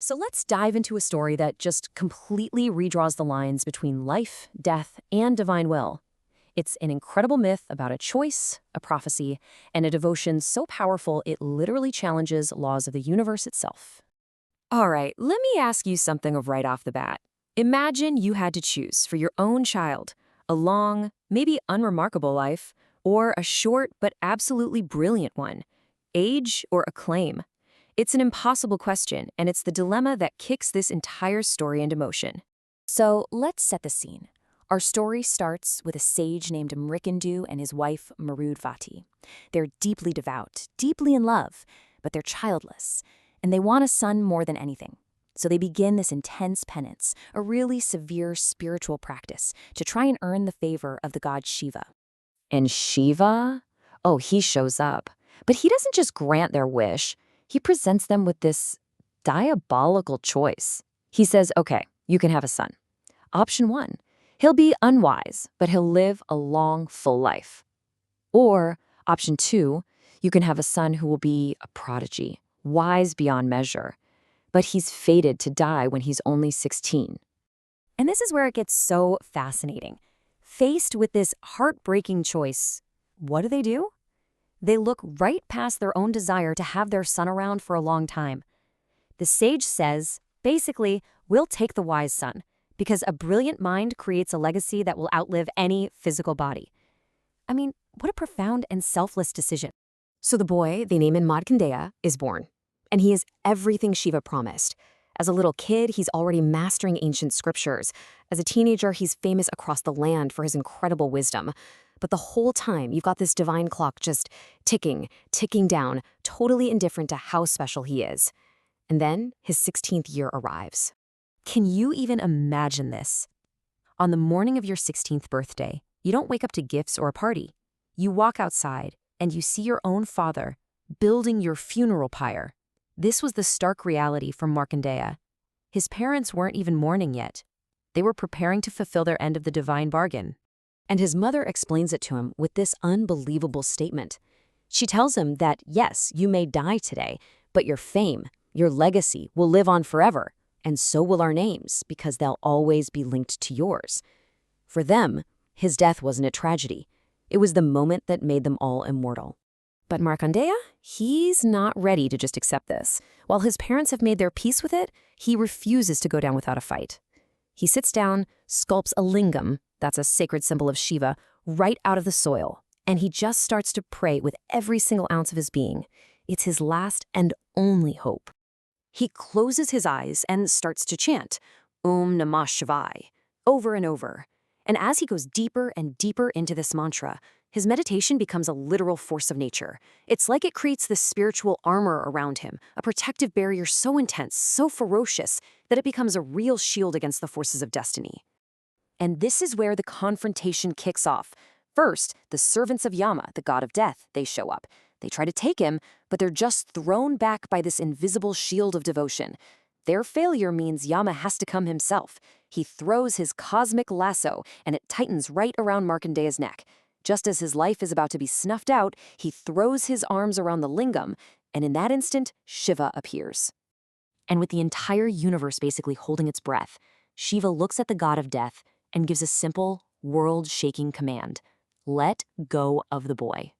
So let's dive into a story that just completely redraws the lines between life, death, and divine will. It's an incredible myth about a choice, a prophecy, and a devotion so powerful it literally challenges laws of the universe itself. All right, let me ask you something right off the bat. Imagine you had to choose for your own child a long, maybe unremarkable life, or a short but absolutely brilliant one. Age or acclaim? It's an impossible question, and it's the dilemma that kicks this entire story into motion. So let's set the scene. Our story starts with a sage named Markandeya and his wife Marudvati. They're deeply devout, deeply in love, but they're childless, and they want a son more than anything. So they begin this intense penance, a really severe spiritual practice, to try and earn the favor of the god Shiva. And Shiva? Oh, he shows up. But he doesn't just grant their wish. He presents them with this diabolical choice. He says, okay, you can have a son. Option 1, he'll be unwise, but he'll live a long, full life. Or option 2, you can have a son who will be a prodigy, wise beyond measure, but he's fated to die when he's only 16. And this is where it gets so fascinating. Faced with this heartbreaking choice, what do? They look right past their own desire to have their son around for a long time. The sage says, basically, we'll take the wise son, because a brilliant mind creates a legacy that will outlive any physical body. I mean, what a profound and selfless decision. So the boy, they name him Markandeya, is born. And he is everything Shiva promised. As a little kid, he's already mastering ancient scriptures. As a teenager, he's famous across the land for his incredible wisdom. But the whole time, you've got this divine clock just ticking down, totally indifferent to how special he is. And then his 16th year arrives. Can you even imagine this? On the morning of your 16th birthday, you don't wake up to gifts or a party. You walk outside, and you see your own father building your funeral pyre. This was the stark reality for Markandeya. His parents weren't even mourning yet. They were preparing to fulfill their end of the divine bargain. And his mother explains it to him with this unbelievable statement. She tells him that, yes, you may die today, but your fame, your legacy will live on forever, and so will our names, because they'll always be linked to yours. For them, his death wasn't a tragedy. It was the moment that made them all immortal. But Markandeya, he's not ready to just accept this. While his parents have made their peace with it, he refuses to go down without a fight. He sits down, sculpts a lingam, that's a sacred symbol of Shiva, right out of the soil, and he just starts to pray with every single ounce of his being. It's his last and only hope. He closes his eyes and starts to chant, Om Namah Shivaya, over and over. And as he goes deeper and deeper into this mantra, his meditation becomes a literal force of nature. It's like it creates this spiritual armor around him, a protective barrier so intense, so ferocious, that it becomes a real shield against the forces of destiny. And this is where the confrontation kicks off. First, the servants of Yama, the god of death, they show up. They try to take him, but they're just thrown back by this invisible shield of devotion. Their failure means Yama has to come himself. He throws his cosmic lasso, and it tightens right around Markandeya's neck. Just as his life is about to be snuffed out, he throws his arms around the lingam, and in that instant, Shiva appears. And with the entire universe basically holding its breath, Shiva looks at the god of death and gives a simple, world-shaking command. Let go of the boy.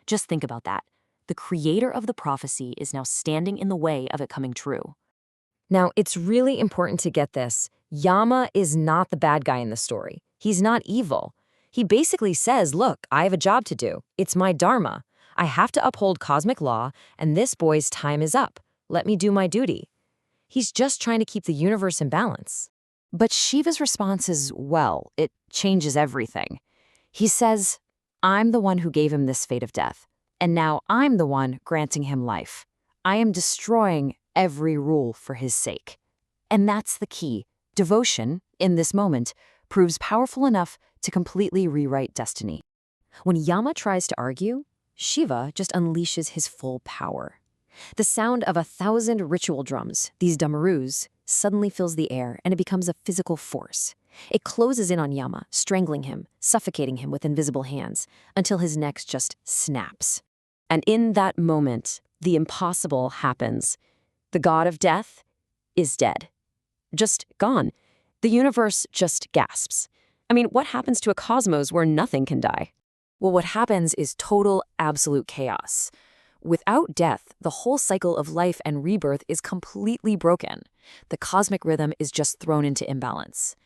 Just think about that. The creator of the prophecy is now standing in the way of it coming true. Now, it's really important to get this. Yama is not the bad guy in the story. He's not evil. He basically says, look, I have a job to do. It's my dharma. I have to uphold cosmic law, and this boy's time is up. Let me do my duty. He's just trying to keep the universe in balance. But Shiva's response is, well, it changes everything. He says, I'm the one who gave him this fate of death, and now I'm the one granting him life. I am destroying every rule for his sake. And that's the key. Devotion, in this moment, proves powerful enough to completely rewrite destiny. When Yama tries to argue, Shiva just unleashes his full power. The sound of 1,000 ritual drums, these damarus, suddenly fills the air, and it becomes a physical force. It closes in on Yama, strangling him, suffocating him with invisible hands, until his neck just snaps. And in that moment, the impossible happens. The god of death, is dead. Just gone. The universe just gasps. I mean, what happens to a cosmos where nothing can die? Well, what happens is total, absolute chaos. Without death, the whole cycle of life and rebirth is completely broken. The cosmic rhythm is just thrown into imbalance.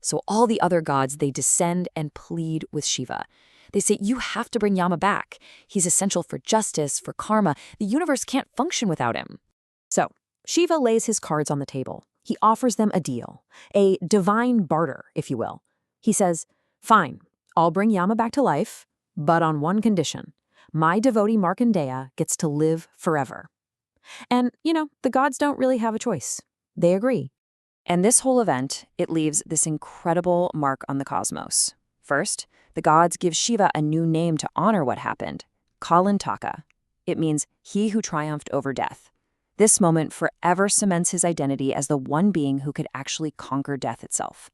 So all the other gods, they descend and plead with Shiva. They say, you have to bring Yama back. He's essential for justice, for karma. The universe can't function without him. So Shiva lays his cards on the table. He offers them a deal, a divine barter, if you will. He says, fine, I'll bring Yama back to life, but on one condition. My devotee Markandeya gets to live forever. And, the gods don't really have a choice. They agree. And this whole event, it leaves this incredible mark on the cosmos. First, the gods give Shiva a new name to honor what happened, Kalantaka. It means he who triumphed over death. This moment forever cements his identity as the one being who could actually conquer death itself.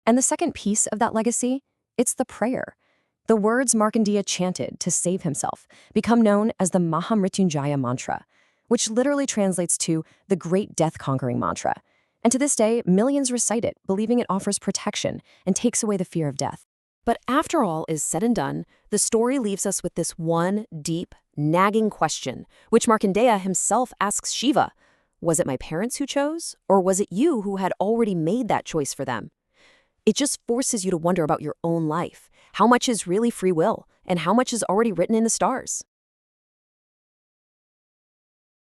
And the second piece of that legacy, it's the prayer. The words Markandeya chanted to save himself become known as the Mahamrityunjaya mantra, which literally translates to the great death-conquering mantra. And to this day, millions recite it, believing it offers protection and takes away the fear of death. But after all is said and done, the story leaves us with this one deep, nagging question, which Markandeya himself asks Shiva. Was it my parents who chose, or was it you who had already made that choice for them? It just forces you to wonder about your own life. How much is really free will, and how much is already written in the stars?